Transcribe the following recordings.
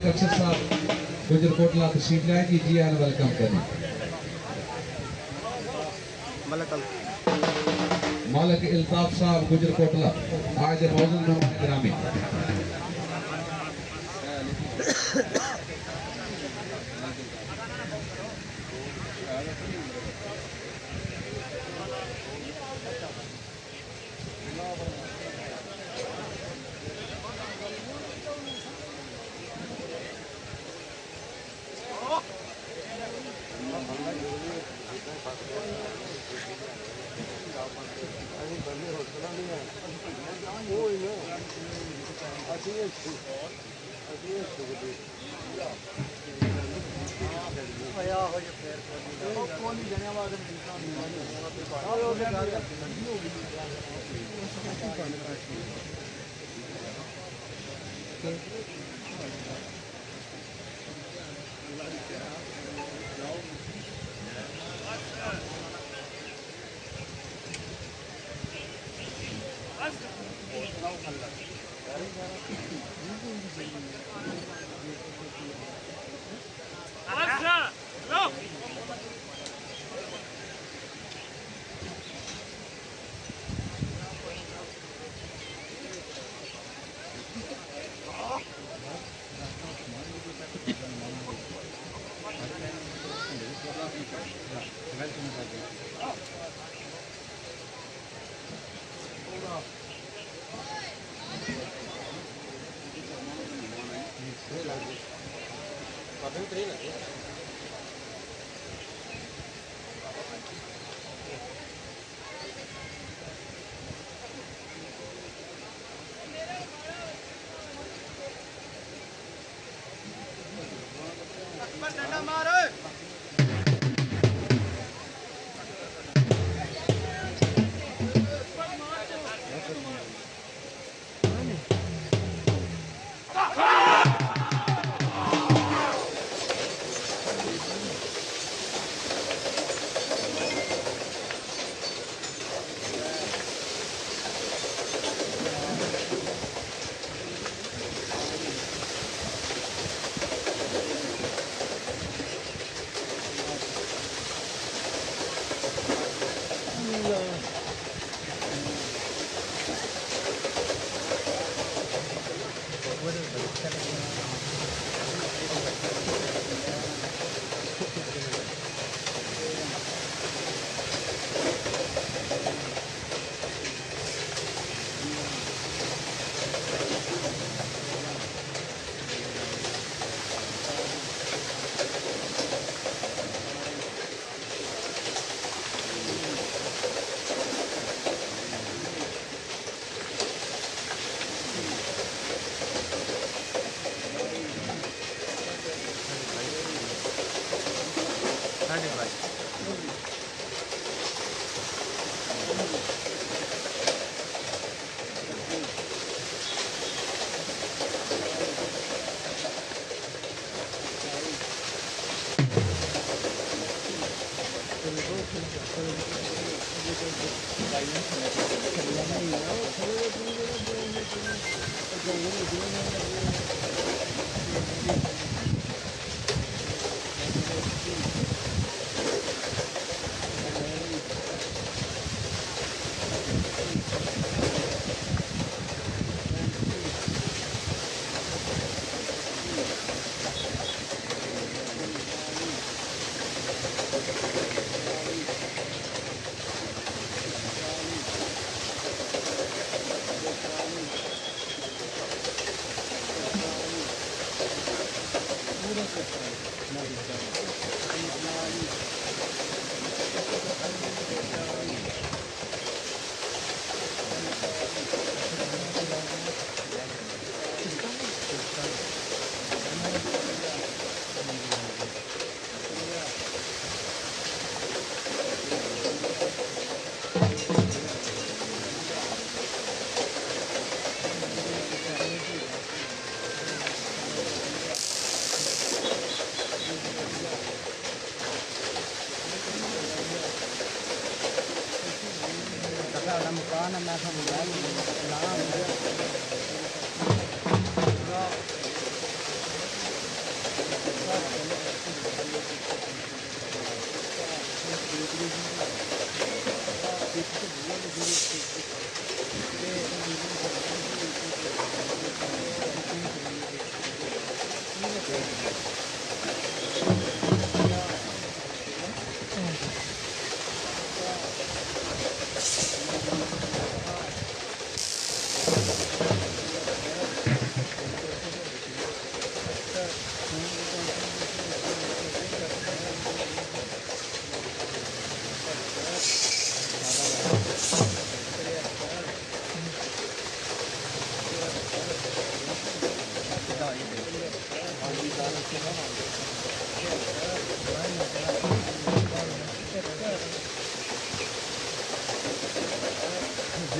अक्षर साहब गुजर कोटला तशरीफ लाए जी। जी आन वेलकम करें। मालिक इल्ताफ साहब गुजर कोटला आज मौजूद मेहमान ग्रामी।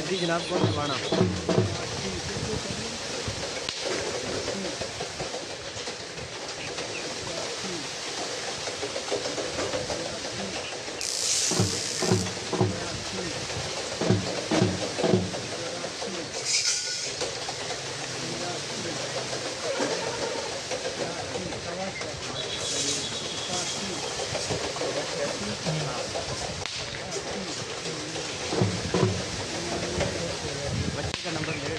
जी जनाब कौन करवाना बच्चे का नंबर ले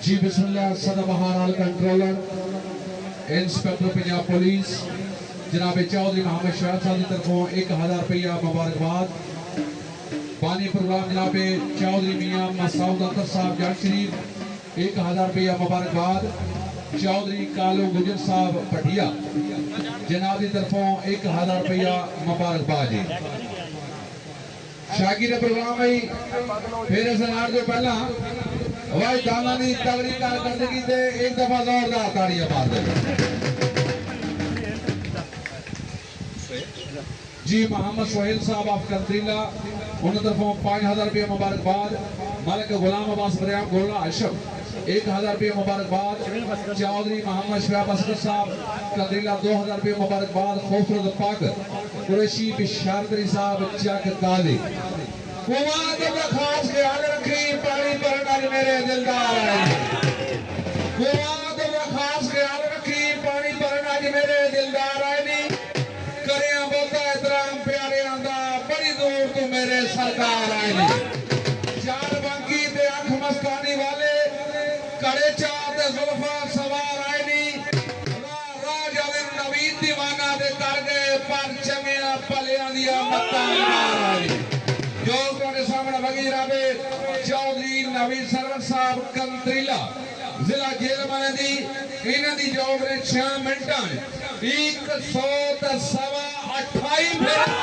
जी बिस्मिल्लाह सदर बहरहाल कंट्रोलर इंस्पेक्टर पंजाब पुलिस जनाब चौधरी मोहम्मद शाह साहब की तरफों 1000 रुपया मुबारकबाद बानी प्रोग्राम जनाब चौधरी मियां मसूद अख्तर साहब जाट शरीफ 1000 रुपया मुबारकबाद चौधरी कालू गुजर साहब पटिया जनाब की तरफों 1000 रुपया मुबारकबाद जी शागिर प्रोग्राम है फिर सनार जो पहला भाई दाना की तगड़ी कारकर्दगी से एक दफा जोरदार ताड़ियां मार दे जी मोहम्मद सोहेल साहब ऑफ कंत्रीला उन तरफों 5000 रुपया मुबारकबाद मालिक गुलाम अब्बास बरियाम गोला अशफ 1000 रुपया मुबारकबाद चौधरी मोहम्मद शफाब असगर साहब कंत्रीला 2000 रुपया मुबारकबाद खूबसूरत पाक कुरैशी बिशारतरी साहब चक काली कुमार का खास ख्याल रखी पानी भरना मेरे दिलदार आए कुमार का खास ख्याल रखी पानी भरना मेरे दिलदार आए नी करिया बोलता एहतराम प्यारे आंदा बड़ी दूर तो मेरे सरकार आए नी चार बाकी ते अख मस्तानी वाले कड़े चार ते जुल्फा जनाब चौधरी नवीद सरवर साहब कंत्रीला जिला जेलमाने दी इन्हां दी जॉब ने 6 मिनटां 100 ते 28